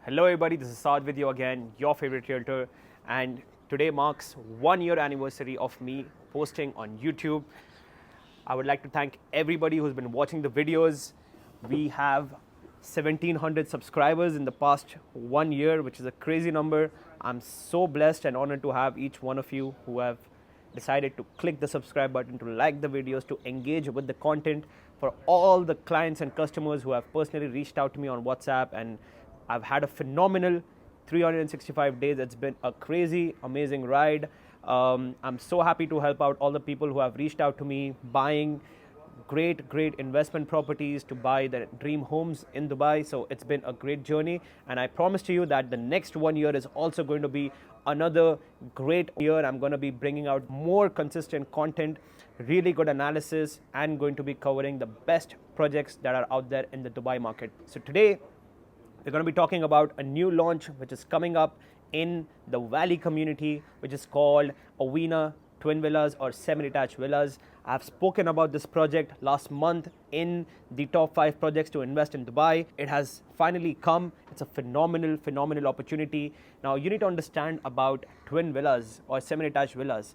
Hello everybody, this is Saad with you again, your favorite realtor, and today marks 1 year anniversary of me posting on YouTube. I would like to thank everybody who's been watching the videos. We have 1700 subscribers in the past 1 year, which is a crazy number. I'm so blessed and honored to have each one of you who have decided to click the subscribe button, to like the videos, to engage with the content. For all the clients and customers who have personally reached out to me on WhatsApp, and I've had a phenomenal 365 days. It's been a crazy, amazing ride. I'm so happy to help out all the people who have reached out to me, buying great investment properties, to buy their dream homes in Dubai. So it's been a great journey, and I promise to you that the next 1 year is also going to be another great year. I'm going to be bringing out more consistent content, really good analysis, and going to be covering the best projects that are out there in the Dubai market. So today we're going to be talking about a new launch which is coming up in the Valley community, which is called Avena Twin Villas or Semi-Detached Villas. I've spoken about this project last month in the top 5 projects to invest in Dubai. It has finally come. It's a phenomenal opportunity. Now you need to understand about twin villas or semi-detached villas.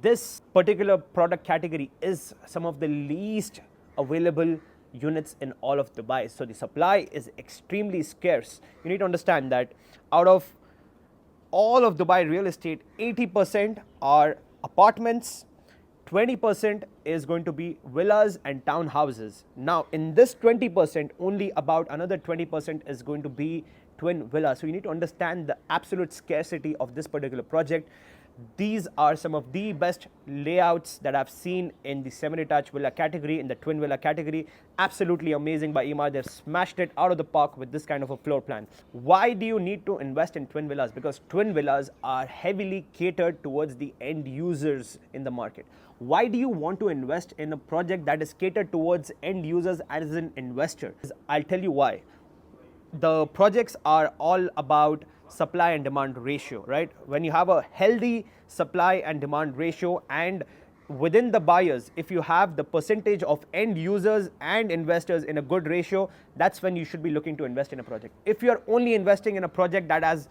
This particular product category is some of the least available units in all of Dubai. So the supply is extremely scarce. You need to understand that out of all of Dubai real estate, 80% are apartments, 20% is going to be villas and townhouses. Now in this 20%, only about another 20% is going to be twin villas. So you need to understand the absolute scarcity of this particular project. These are some of the best layouts that I've seen in the semi-detached villa category, in the twin villa category. Absolutely amazing by Emaar. They've smashed it out of the park with this kind of a floor plan. Why do you need to invest in twin villas? Because twin villas are heavily catered towards the end users in the market. Why do you want to invest in a project that is catered towards end users as an investor? I'll tell you why. The projects are all about supply and demand ratio, right? When you have a healthy supply and demand ratio, and within the buyers, if you have the percentage of end users and investors in a good ratio, that's when you should be looking to invest in a project. If you're only investing in a project that has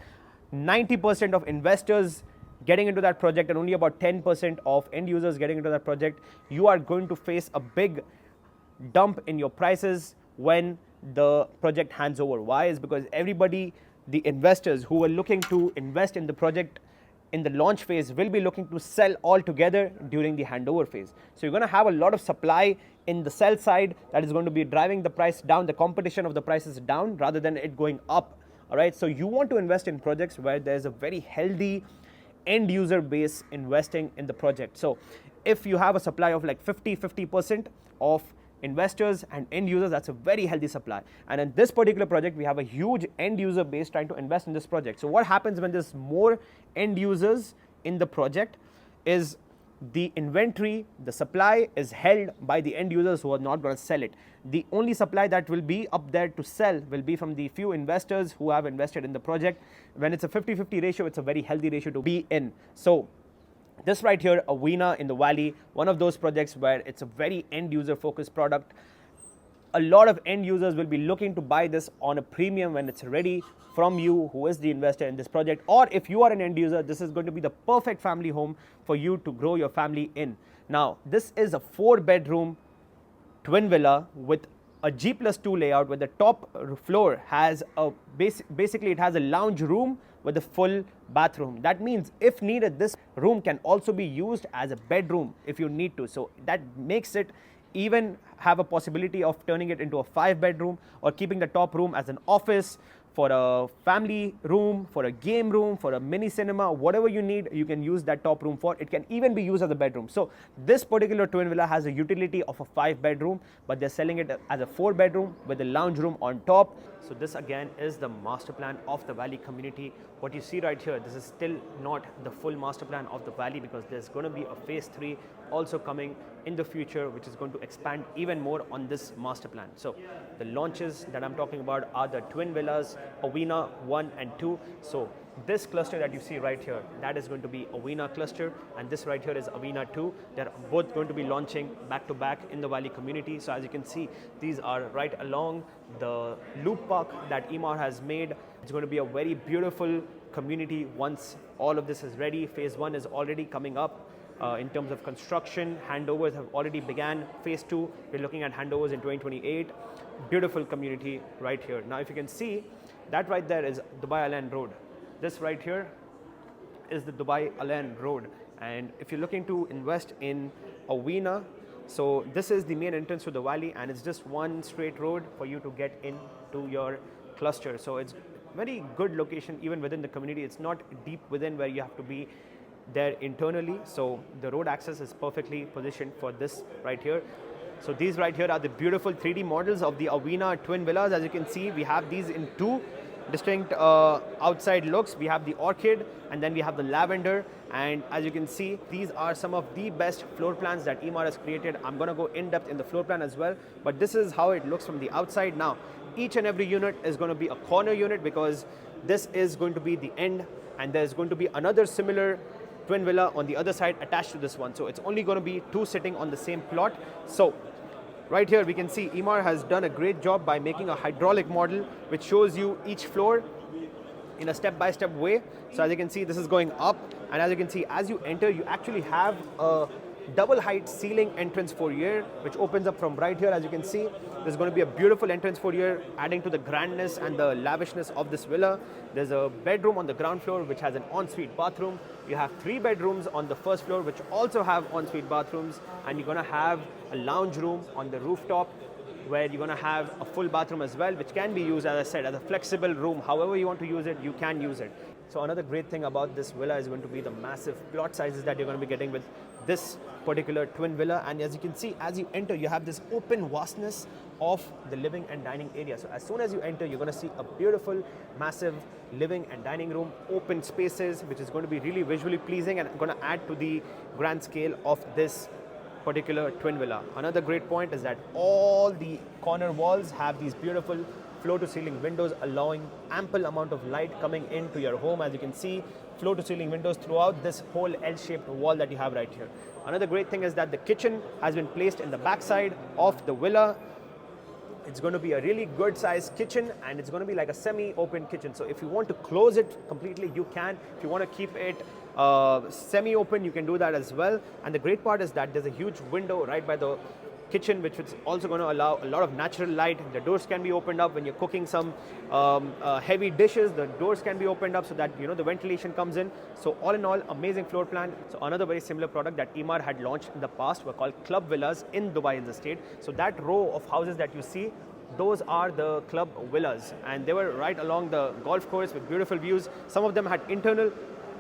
90% of investors getting into that project and only about 10% of end users getting into that project, you are going to face a big dump in your prices when the project hands over. Why? Is because everybody, the investors who are looking to invest in the project in the launch phase, will be looking to sell all together during the handover phase. So you're going to have a lot of supply in the sell side that is going to be driving the price down, the competition of the prices down rather than it going up. All right. So you want to invest in projects where there's a very healthy end user base investing in the project. So if you have a supply of like 50% of investors and end users, that's a very healthy supply. And in this particular project, we have a huge end user base trying to invest in this project. So what happens when there's more end users in the project is the inventory, the supply is held by the end users who are not going to sell it. The only supply that will be up there to sell will be from the few investors who have invested in the project. When it's a 50-50 ratio, it's a very healthy ratio to be in. So this right here, Avena in the Valley, one of those projects where it's a very end user focused product. A lot of end users will be looking to buy this on a premium when it's ready from you, who is the investor in this project. Or if you are an end user, this is going to be the perfect family home for you to grow your family in. Now, this is a 4-bedroom twin villa with a G+2 layout, where the top floor has a basically it has a lounge room with a full bathroom. That means if needed, this room can also be used as a bedroom if you need to. So that makes it even have a possibility of turning it into a 5-bedroom or keeping the top room as an office, for a family room, for a game room, for a mini cinema, whatever you need, you can use that top room for. It can even be used as a bedroom. So this particular twin villa has a utility of a 5-bedroom, but they're selling it as a 4-bedroom with a lounge room on top. So this again is the master plan of the Valley community. What you see right here, this is still not the full master plan of the Valley, because there's going to be a phase 3 also coming in the future, which is going to expand even more on this master plan. So the launches that I'm talking about are the twin villas Avena 1 and 2. So this cluster that you see right here, that is going to be Avena cluster, and this right here is Avena 2. They're both going to be launching back to back in the Valley community. So as you can see, these are right along the loop park that Emaar has made. It's going to be a very beautiful community once all of this is ready. Phase 1 is already coming up. In terms of construction, handovers have already began. Phase 2, we're looking at handovers in 2028. Beautiful community right here. Now, if you can see, that right there is Dubai Al Ain Road. This right here is the Dubai Al Ain Road. And if you're looking to invest in Avena, so this is the main entrance to the valley, and it's just one straight road for you to get into your cluster. So it's very good location even within the community. It's not deep within where you have to be there internally, so the road access is perfectly positioned for this right here. So these right here are the beautiful 3D models of the Avena twin villas. As you can see, we have these in two distinct outside looks. We have the orchid and then we have the lavender, and as you can see, these are some of the best floor plans that Emaar has created. I'm going to go in depth in the floor plan as well, but this is how it looks from the outside. Now each and every unit is going to be a corner unit because this is going to be the end, and there's going to be another similar twin villa on the other side attached to this one. So it's only going to be two sitting on the same plot. So right here we can see Emaar has done a great job by making a hydraulic model which shows you each floor in a step-by-step way. So as you can see, this is going up, and as you can see, as you enter, you actually have a double height ceiling entrance foyer which opens up from right here. As you can see, there's going to be a beautiful entrance foyer adding to the grandness and the lavishness of this villa. There's a bedroom on the ground floor which has an ensuite bathroom. You have 3 bedrooms on the first floor which also have ensuite bathrooms, and you're going to have a lounge room on the rooftop where you're going to have a full bathroom as well, which can be used, as I said, as a flexible room. However you want to use it, you can use it. So another great thing about this villa is going to be the massive plot sizes that you're going to be getting with this particular twin villa. And as you can see, as you enter, you have this open vastness of the living and dining area. So as soon as you enter, you're going to see a beautiful, massive living and dining room, open spaces, which is going to be really visually pleasing and going to add to the grand scale of this particular twin villa. Another great point is that all the corner walls have these beautiful floor to ceiling windows, allowing ample amount of light coming into your home. As you can see, floor to ceiling windows throughout this whole L-shaped wall that you have right here. Another great thing is that the kitchen has been placed in the backside of the villa. It's going to be a really good sized kitchen, and it's going to be like a semi-open kitchen. So if you want to close it completely, you can. If you want to keep it semi-open, you can do that as well. And the great part is that there's a huge window right by the kitchen, which is also going to allow a lot of natural light. The doors can be opened up when you're cooking some heavy dishes. The doors can be opened up so that the ventilation comes in. So all in all, amazing floor plan. So another very similar product that Emaar had launched in the past were called club villas in Dubai in the state. So that row of houses that you see, those are the club villas, and they were right along the golf course with beautiful views. Some of them had internal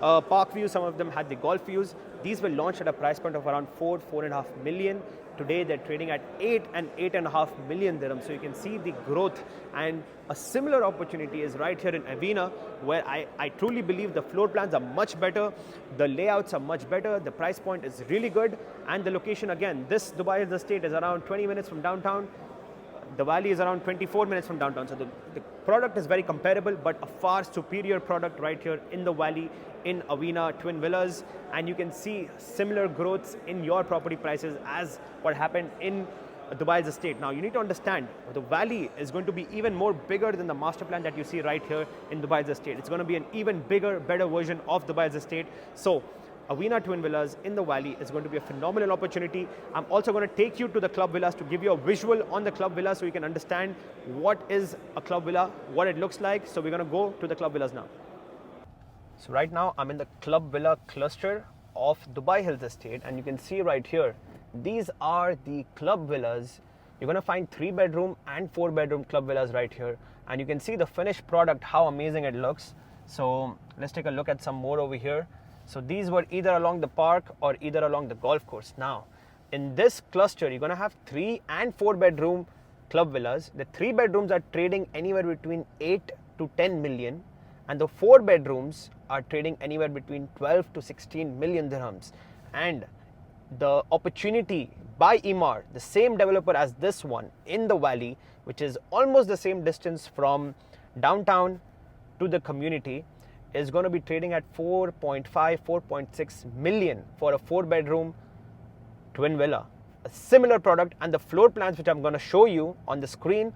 park views, some of them had the golf views. These were launched at a price point of around 4.5 million. Today they're trading at 8 and 8.5 million dirhams. So you can see the growth, and a similar opportunity is right here in Avena, where I truly believe the floor plans are much better, the layouts are much better, the price point is really good, and the location, again, this Dubai as the state is around 20 minutes from downtown. The valley is around 24 minutes from downtown. So the product is very comparable, but a far superior product right here in the valley in Avena Twin Villas. And you can see similar growths in your property prices as what happened in Dubai's estate. Now you need to understand, the valley is going to be even more bigger than the master plan that you see right here in Dubai's estate. It's going to be an even bigger, better version of Dubai's estate. So Avena Twin Villas in the valley is going to be a phenomenal opportunity. I'm also going to take you to the club villas to give you a visual on the club villa so you can understand what is a club villa, what it looks like. So we're going to go to the club villas now. So right now I'm in the club villa cluster of Dubai Hills Estate, and you can see right here, these are the club villas. You're going to find 3-bedroom and 4-bedroom club villas right here, and you can see the finished product, how amazing it looks. So let's take a look at some more over here. So these were either along the park or either along the golf course. Now, in this cluster, you're going to have 3 and 4-bedroom club villas. The 3 bedrooms are trading anywhere between 8 to 10 million, and the 4 bedrooms are trading anywhere between 12 to 16 million dirhams. And the opportunity by Emaar, the same developer as this one in the valley, which is almost the same distance from downtown to the community is going to be trading at 4.5, 4.6 million for a 4-bedroom twin villa. A similar product, and the floor plans which I'm going to show you on the screen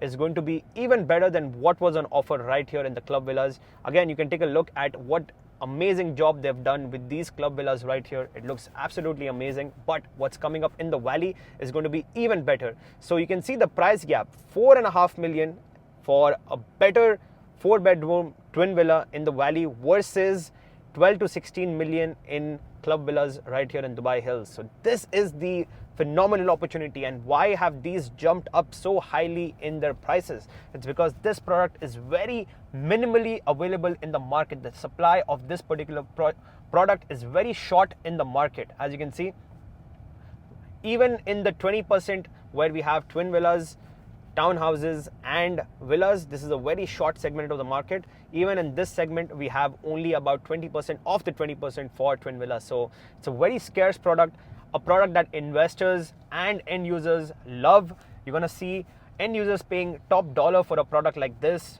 is going to be even better than what was on offer right here in the club villas. Again, you can take a look at what amazing job they've done with these club villas right here. It looks absolutely amazing, but what's coming up in the valley is going to be even better. So you can see the price gap, 4.5 million for a better 4-bedroom twin villa in the valley versus 12 to 16 million in club villas right here in Dubai Hills. So this is the phenomenal opportunity. And why have these jumped up so highly in their prices? It's because this product is very minimally available in the market. The supply of this particular product is very short in the market. As you can see, even in the 20% where we have twin villas, townhouses and villas, this is a very short segment of the market. Even in this segment, we have only about 20% of the 20% for twin villas. So it's a very scarce product, a product that investors and end users love. You're going to see end users paying top dollar for a product like this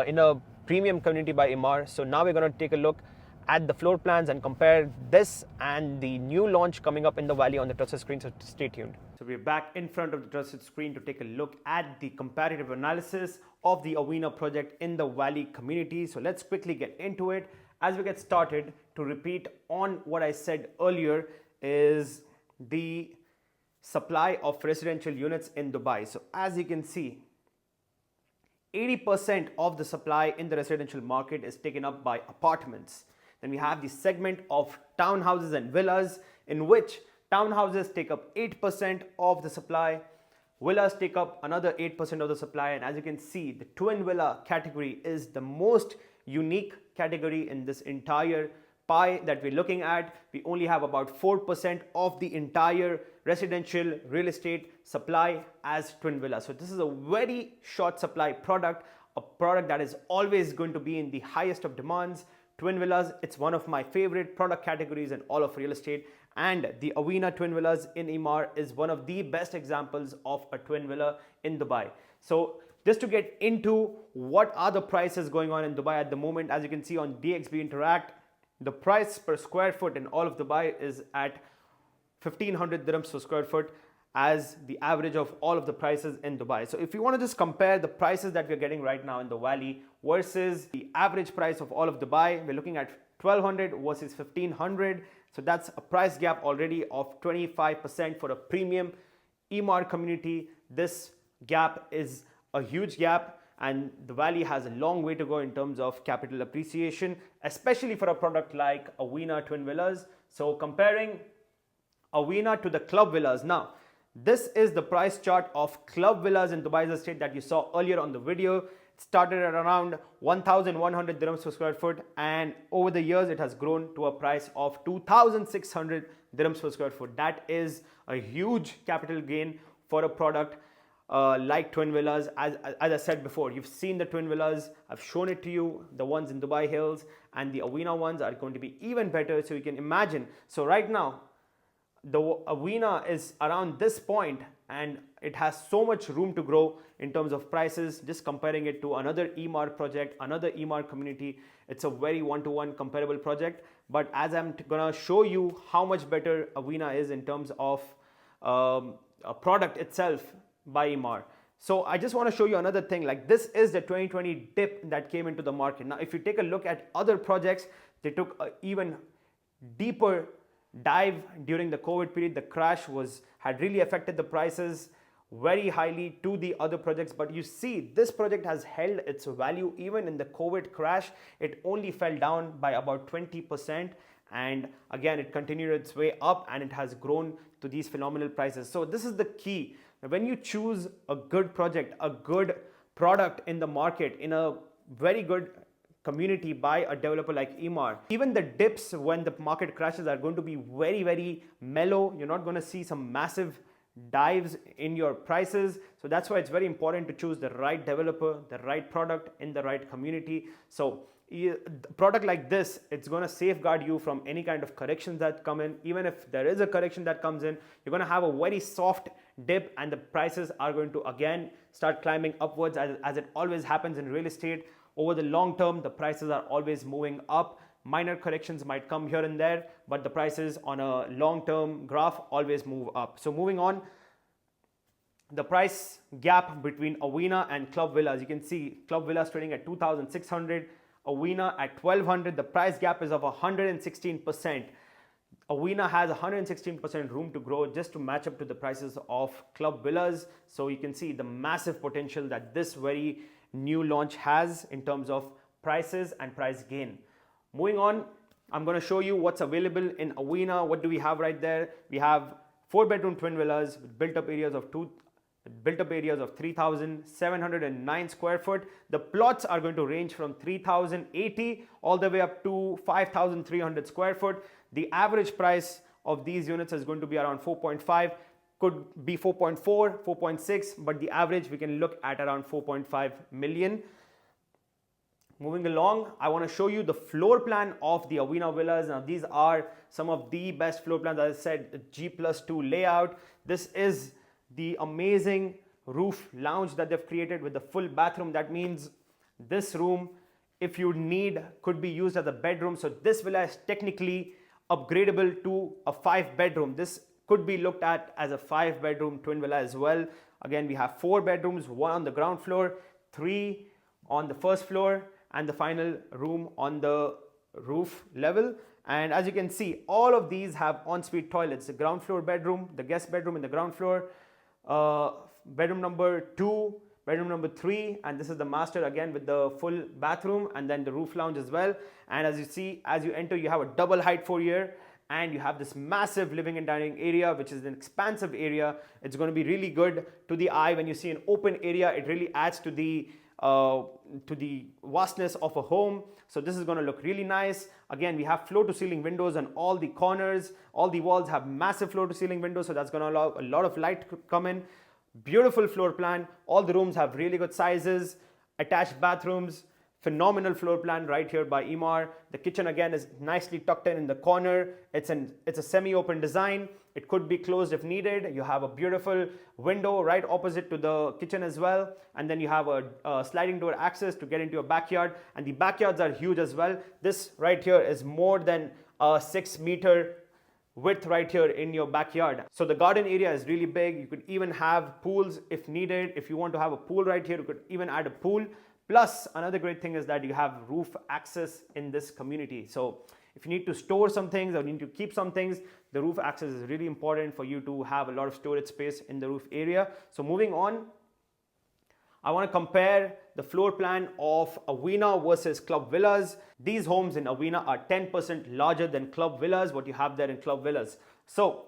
in a premium community by Emaar. So now we're going to take a look at the floor plans and compare this and the new launch coming up in the valley on the trusted screen. So stay tuned. So we're back in front of the trusted screen to take a look at the comparative analysis of the Avena project in the valley community. So let's quickly get into it. As we get started, to repeat on what I said earlier, is the supply of residential units in Dubai. So as you can see, 80% of the supply in the residential market is taken up by apartments. Then we have the segment of townhouses and villas, in which townhouses take up 8% of the supply, villas take up another 8% of the supply. And as you can see, the twin villa category is the most unique category in this entire pie that we're looking at. We only have about 4% of the entire residential real estate supply as twin villa. So this is a very short supply product, a product that is always going to be in the highest of demands. Twin villas, it's one of my favorite product categories in all of real estate, and the Avena twin villas in Emaar is one of the best examples of a twin villa in Dubai. So just to get into what are the prices going on in Dubai at the moment, as you can see on DXB Interact, the price per square foot in all of Dubai is at 1500 dirhams per square foot as the average of all of the prices in Dubai. So if you want to just compare the prices that we're getting right now in the valley versus the average price of all of Dubai, we're looking at 1200 versus 1500. So that's a price gap already of 25% for a premium Emaar community. This gap is a huge gap, and the valley has a long way to go in terms of capital appreciation, especially for a product like Avena twin villas. So comparing Avena to the club villas. Now, this is the price chart of club villas in Dubai's estate that you saw earlier on the video. It started at around 1,100 dirhams per square foot, and over the years it has grown to a price of 2,600 dirhams per square foot. That is a huge capital gain for a product like twin villas. As I said before, you've seen the twin villas, I've shown it to you, the ones in Dubai Hills, and the Avena ones are going to be even better. So you can imagine. So right now, the Avena is around this point, and it has so much room to grow in terms of prices. Just comparing it to another Emaar project, another Emaar community, it's a very one-to-one comparable project. But as I'm gonna show you how much better Avena is in terms of a product itself by Emaar. So I just want to show you another thing. Like, this is the 2020 dip that came into the market. Now, if you take a look at other projects, they took an even deeper dive during the COVID period. The crash had really affected the prices very highly to the other projects. But you see, this project has held its value even in the COVID crash. It only fell down by about 20%. And again, it continued its way up, and it has grown to these phenomenal prices. So this is the key. When you choose a good project, a good product in the market, in a very good community by a developer like Emaar, even the dips when the market crashes are going to be very, very mellow. You're not going to see some massive dives in your prices. So that's why it's very important to choose the right developer, the right product in the right community. So a product like this, it's going to safeguard you from any kind of corrections that come in. Even if there is a correction that comes in, you're going to have a very soft dip and the prices are going to again start climbing upwards as it always happens in real estate. Over the long term, the prices are always moving up. Minor corrections might come here and there, but the prices on a long-term graph always move up. So moving on, the price gap between Avena and Club Villas. You can see Club Villas trading at 2,600, Avena at 1,200. The price gap is of 116%. Avena has 116% room to grow just to match up to the prices of Club Villas. So you can see the massive potential that this very new launch has in terms of prices and price gain. Moving on, I'm going to show you what's available in Avena. What do we have right there? We have 4-bedroom twin villas with built-up areas of 3,709 square foot. The plots are going to range from 3,080 all the way up to 5,300 square foot. The average price of these units is going to be around 4.5, could be 4.4, 4.6, but the average we can look at around 4.5 million. Moving along, I want to show you the floor plan of the Avena villas. Now these are some of the best floor plans. As I said, the G+2 layout. This is the amazing roof lounge that they've created with the full bathroom. That means this room, if you need, could be used as a bedroom. So this villa is technically upgradable to a 5-bedroom. This could be looked at as a 5-bedroom twin villa as well. Again, we have 4 bedrooms, 1 on the ground floor, 3 on the first floor, and the final room on the roof level. And as you can see, all of these have ensuite toilets. The ground floor bedroom, the guest bedroom in the ground floor, bedroom number 2, bedroom number 3, and this is the master again with the full bathroom, and then the roof lounge as well. And as you see, as you enter, you have a double height foyer, and you have this massive living and dining area, which is an expansive area. It's going to be really good to the eye. When you see an open area, it really adds to the vastness of a home. So this is going to look really nice. Again, we have floor to ceiling windows on all the corners. All the walls have massive floor to ceiling windows, so that's going to allow a lot of light to come in. Beautiful floor plan. All the rooms have really good sizes, attached bathrooms, phenomenal floor plan right here by Emaar. The kitchen again is nicely tucked in the corner. It's a semi-open design. It could be closed if needed. You have a beautiful window right opposite to the kitchen as well. And then you have a sliding door access to get into your backyard. And the backyards are huge as well. This right here is more than a 6-meter width right here in your backyard. So the garden area is really big. You could even have pools if needed. If you want to have a pool right here, you could even add a pool. Plus, another great thing is that you have roof access in this community. So if you need to store some things or need to keep some things, the roof access is really important for you to have a lot of storage space in the roof area. So moving on, I want to compare the floor plan of Avena versus Club Villas. These homes in Avena are 10% larger than Club Villas, what you have there in Club Villas. So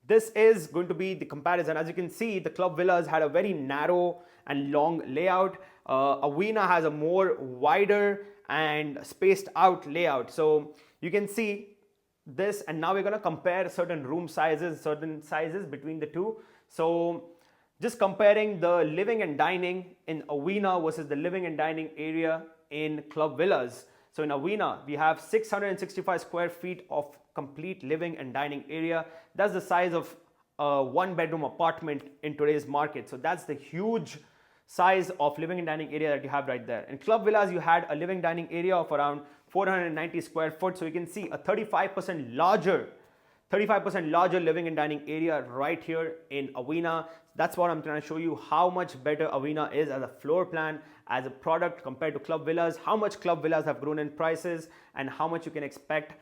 this is going to be the comparison. As you can see, the Club Villas had a very narrow and long layout. Avena has a more wider and spaced out layout. So you can see this, and now we're going to compare certain room sizes, certain sizes between the two. So just comparing the living and dining in Avena versus the living and dining area in Club Villas. So in Avena, we have 665 square feet of complete living and dining area. That's the size of a 1-bedroom apartment in today's market. So that's the huge size of living and dining area that you have right there. In Club Villas, you had a living dining area of around 490 square foot. So you can see a 35% larger living and dining area right here in Avena. That's what I'm trying to show you, how much better Avena is as a floor plan, as a product compared to Club Villas, how much Club Villas have grown in prices, and how much you can expect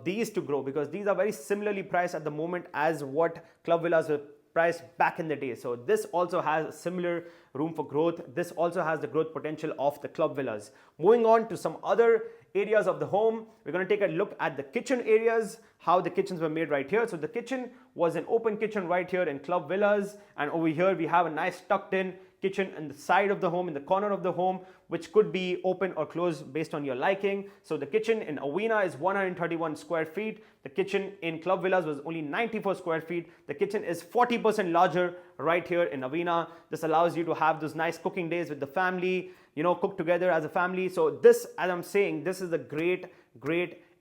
these to grow, because these are very similarly priced at the moment as what Club Villas were priced back in the day. So this also has a similar room for growth. This also has the growth potential of the Club Villas. Moving on to some other areas of the home, we're going to take a look at the kitchen areas, how the kitchens were made right here. So the kitchen was an open kitchen right here in Club Villas, and over here we have a nice tucked in kitchen in the side of the home, in the corner of the home, which could be open or closed based on your liking. So the kitchen in Avena is 131 square feet. The kitchen in Club Villas was only 94 square feet. The kitchen is 40% larger right here in Avena. This allows you to have those nice cooking days with the family, cook together as a family. So this, as I'm saying, this is a great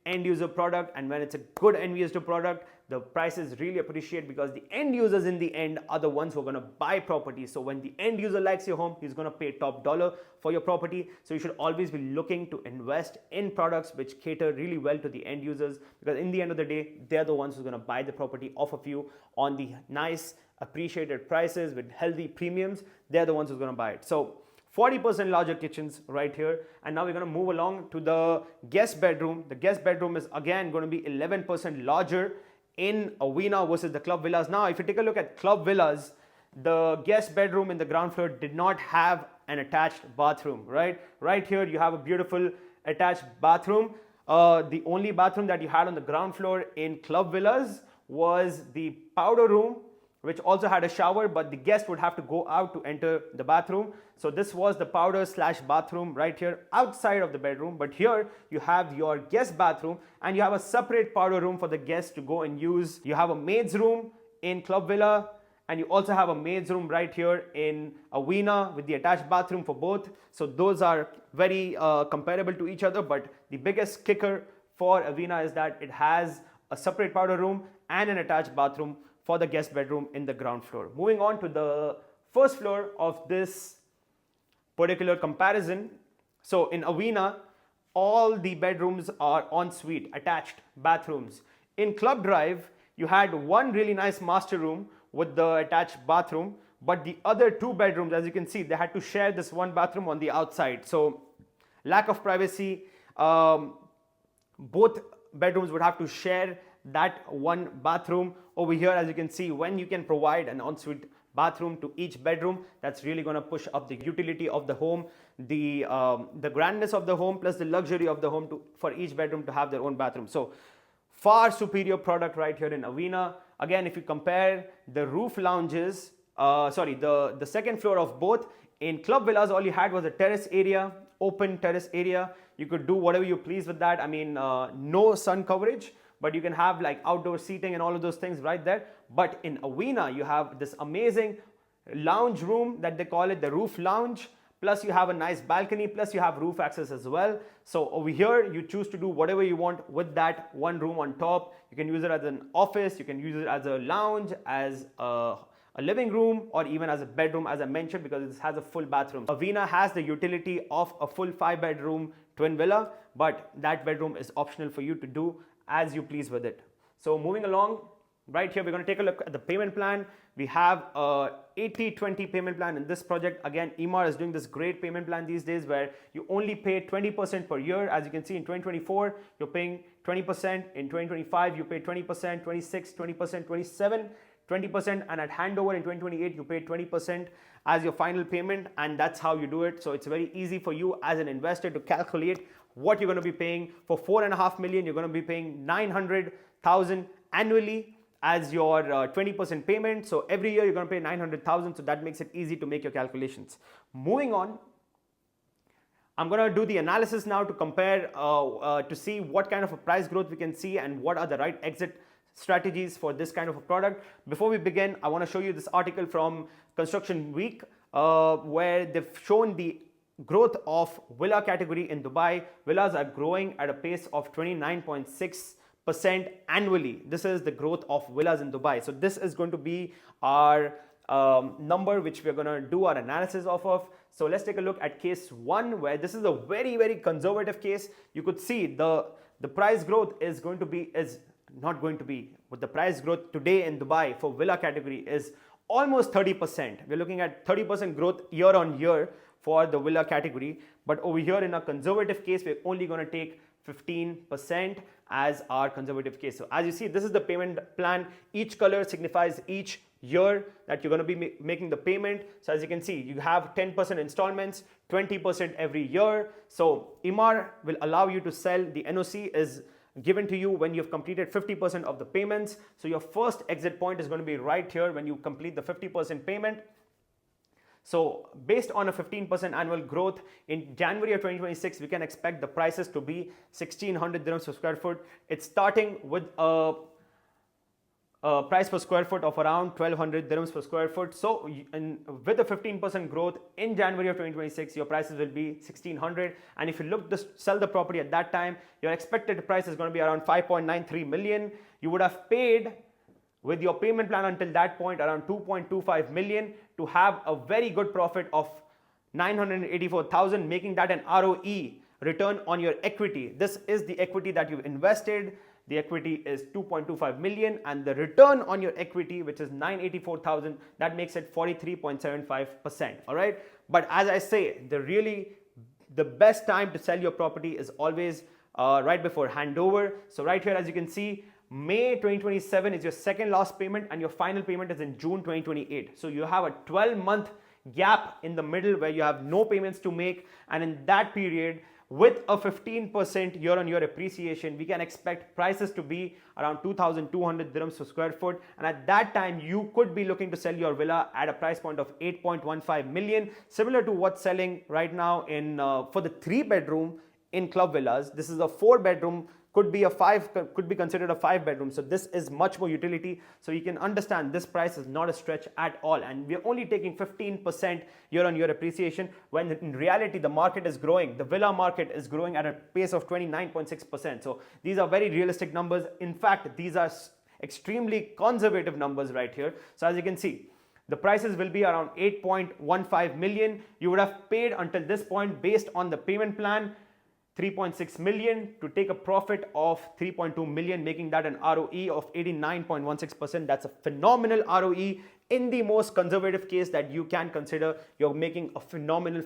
end user product, and when it's a good end user product, the prices really appreciate because the end users in the end are the ones who are going to buy property. So when the end user likes your home, he's going to pay top dollar for your property. So you should always be looking to invest in products which cater really well to the end users, because in the end of the day, they're the ones who are going to buy the property off of you on the nice appreciated prices with healthy premiums. They're the ones who's going to buy it. So 40% larger kitchens right here. And now we're going to move along to the guest bedroom. The guest bedroom is again going to be 11% larger in Avena versus the club villas. Now, if you take a look at club villas, the guest bedroom in the ground floor did not have an attached bathroom, right? Right here, you have a beautiful attached bathroom. The only bathroom that you had on the ground floor in club villas was the powder room, which also had a shower, but the guest would have to go out to enter the bathroom. So this was the powder / bathroom right here outside of the bedroom. But here you have your guest bathroom and you have a separate powder room for the guests to go and use. You have a maid's room in club villa, and you also have a maid's room right here in Avena with the attached bathroom for both. So those are very comparable to each other, but the biggest kicker for Avena is that it has a separate powder room and an attached bathroom for the guest bedroom in the ground floor. Moving on to the first floor of this particular comparison. So in Avena, all the bedrooms are ensuite, attached bathrooms. In Club Drive, you had one really nice master room with the attached bathroom, but the other two bedrooms, as you can see, they had to share this one bathroom on the outside. So lack of privacy. Both bedrooms would have to share that one bathroom. Over here, as you can see, when you can provide an ensuite bathroom to each bedroom, that's really going to push up the utility of the home, the grandness of the home, plus the luxury of the home for each bedroom to have their own bathroom. So far superior product right here in Avena. Again, if you compare the roof lounges, the second floor of both, in Club Villas, all you had was a terrace area, open terrace area. You could do whatever you please with that. I mean, no sun coverage, but you can have like outdoor seating and all of those things right there. But in Avena, you have this amazing lounge room that they call it the roof lounge. Plus you have a nice balcony, plus you have roof access as well. So over here, you choose to do whatever you want with that one room on top. You can use it as an office, you can use it as a lounge, as a living room, or even as a bedroom, as I mentioned, because it has a full bathroom. Avena has the utility of a full 5-bedroom twin villa, but that bedroom is optional for you to do as you please with it. So moving along, right here, we're going to take a look at the payment plan. We have a 80-20 payment plan in this project. Again, Emaar is doing this great payment plan these days where you only pay 20% per year. As you can see, in 2024, you're paying 20%. In 2025, you pay 20%, 26, 20%, 27, 20%. And at handover in 2028, you pay 20% as your final payment. And that's how you do it. So it's very easy for you as an investor to calculate what you're going to be paying. For 4.5 million, you're going to be paying 900,000 annually as your 20% payment. So every year you're going to pay 900,000. So that makes it easy to make your calculations. Moving on, I'm going to do the analysis now to compare to see what kind of a price growth we can see and what are the right exit strategies for this kind of a product. Before we begin, I want to show you this article from Construction Week where they've shown the growth of villa category in Dubai. Villas are growing at a pace of 29.6% annually. This is the growth of villas in Dubai. So this is going to be our number which we're going to do our analysis of. So let's take a look at case 1, where this is a very, very conservative case. You could see the price growth is not going to be, but the price growth today in Dubai for villa category is almost 30%. We're looking at 30% growth year on year for the villa category. But over here in a conservative case, we're only going to take 15% as our conservative case. So as you see, this is the payment plan. Each color signifies each year that you're going to be making the payment. So as you can see, you have 10% installments, 20% every year. So Emaar will allow you to sell. The NOC is given to you when you've completed 50% of the payments. So your first exit point is going to be right here when you complete the 50% payment. So based on a 15% annual growth in January of 2026, we can expect the prices to be 1600 dirhams per square foot. It's starting with a price per square foot of around 1200 dirhams per square foot. So with a 15% growth in January of 2026, your prices will be 1600. And if you look to sell the property at that time, your expected price is going to be around 5.93 million. You would have paid with your payment plan until that point around 2.25 million to have a very good profit of 984,000, making that an ROE, return on your equity. This is the equity that you've invested. The equity is 2.25 million and the return on your equity, which is 984,000, that makes it 43.75%. All right. But as I say, the best time to sell your property is always right before handover. So right here, as you can see, May 2027 is your second last payment and your final payment is in June 2028. So you have a 12-month gap in the middle where you have no payments to make, and in that period, with a 15% year-on-year appreciation, we can expect prices to be around 2,200 dirhams per square foot. And at that time, you could be looking to sell your villa at a price point of 8.15 million, similar to what's selling right now in for the 3-bedroom in club villas. This is a 4-bedroom. Could be considered a 5-bedroom. So this is much more utility. So you can understand this price is not a stretch at all. And we're only taking 15% year-on-year appreciation when in reality the market is growing. The villa market is growing at a pace of 29.6%. So these are very realistic numbers. In fact, these are extremely conservative numbers right here. So as you can see, the prices will be around 8.15 million. You would have paid until this point based on the payment plan 3.6 million to take a profit of 3.2 million, making that an ROE of 89.16%. That's a phenomenal ROE. In the most conservative case that you can consider, you're making a phenomenal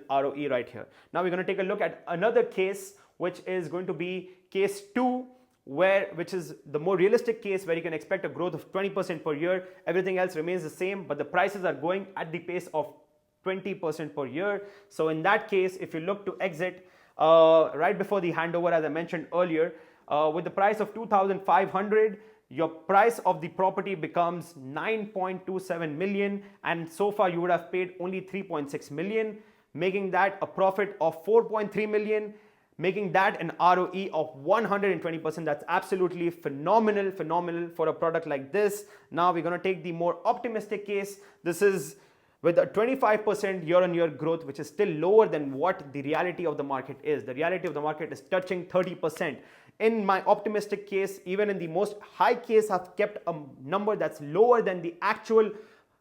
ROE right here. Now we're going to take a look at another case, which is going to be case 2, which is the more realistic case where you can expect a growth of 20% per year. Everything else remains the same, but the prices are going at the pace of 20% per year. So in that case, if you look to exit right before the handover, as I mentioned earlier, with the price of 2,500, your price of the property becomes 9.27 million, and so far you would have paid only 3.6 million, making that a profit of 4.3 million, making that an ROE of 120%. That's absolutely phenomenal for a product like this. Now we're going to take the more optimistic case. This is with a 25% year-on-year growth, which is still lower than what the reality of the market is. The reality of the market is touching 30%. In my optimistic case, even in the most high case, I've kept a number that's lower than the actual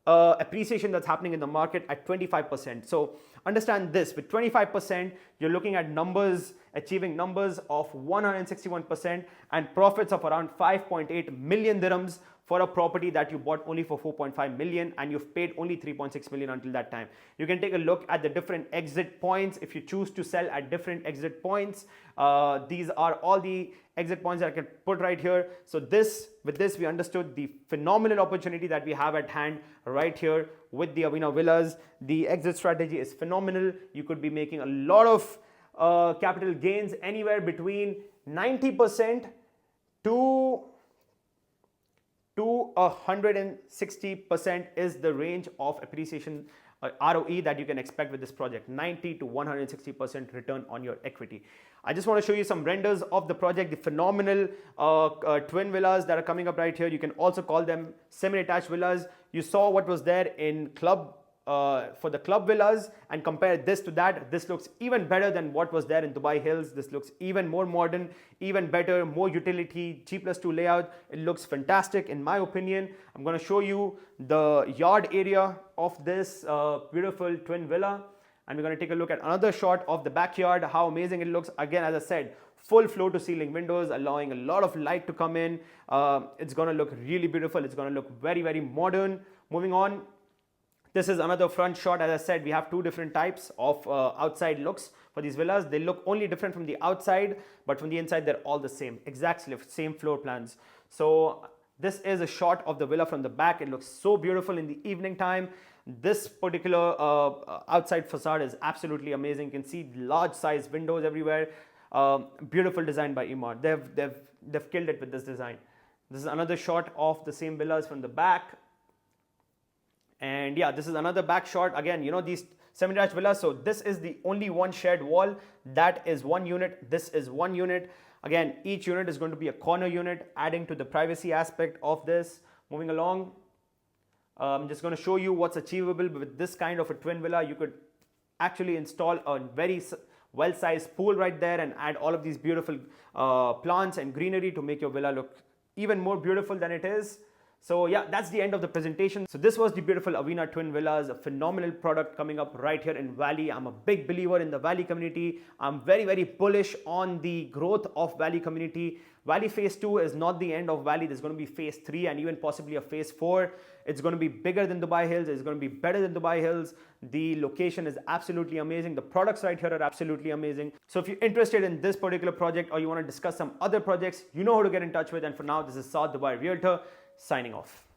appreciation that's happening in the market at 25%. So understand this, with 25%, you're looking at achieving numbers of 161% and profits of around 5.8 million dirhams for a property that you bought only for 4.5 million and you've paid only 3.6 million until that time. You can take a look at the different exit points if you choose to sell at different exit points. These are all the exit points that I can put right here. So with this, we understood the phenomenal opportunity that we have at hand right here with the Avena Villas. The exit strategy is phenomenal. You could be making a lot of capital gains, anywhere between 90% to 160% is the range of appreciation ROE that you can expect with this project. 90 to 160% return on your equity. I just want to show you some renders of the project, the phenomenal twin villas that are coming up right here. You can also call them semi-detached villas. You saw what was there in for the club villas, and compare this to that. This looks even better than what was there in Dubai Hills. This looks even more modern, even better, more utility, G+2 layout. It looks fantastic in my opinion. I'm going to show you the yard area of this beautiful twin villa, and we're going to take a look at another shot of the backyard, how amazing it looks. Again, as I said, full floor to ceiling windows, allowing a lot of light to come in. It's going to look really beautiful. It's going to look very modern. Moving on, this is another front shot. As I said, we have two different types of outside looks for these villas. They look only different from the outside, but from the inside, they're all the same, exactly same floor plans. So this is a shot of the villa from the back. It looks so beautiful in the evening time. This particular outside facade is absolutely amazing. You can see large size windows everywhere. Beautiful design by Emaar. They've killed it with this design. This is another shot of the same villas from the back. And yeah, this is another back shot. Again, you know, these semi-detached villas. So this is the only one shared wall. That is one unit. This is one unit. Again, each unit is going to be a corner unit, adding to the privacy aspect of this. Moving along, I'm just going to show you what's achievable with this kind of a twin villa. You could actually install a very well-sized pool right there and add all of these beautiful plants and greenery to make your villa look even more beautiful than it is. So yeah, that's the end of the presentation. So this was the beautiful Avena Twin Villas, a phenomenal product coming up right here in Valley. I'm a big believer in the Valley community. I'm very, very bullish on the growth of Valley community. Valley Phase 2 is not the end of Valley. There's going to be Phase 3 and even possibly a Phase 4. It's going to be bigger than Dubai Hills. It's going to be better than Dubai Hills. The location is absolutely amazing. The products right here are absolutely amazing. So if you're interested in this particular project or you want to discuss some other projects, you know who to get in touch with. And for now, this is South Dubai Realtor signing off.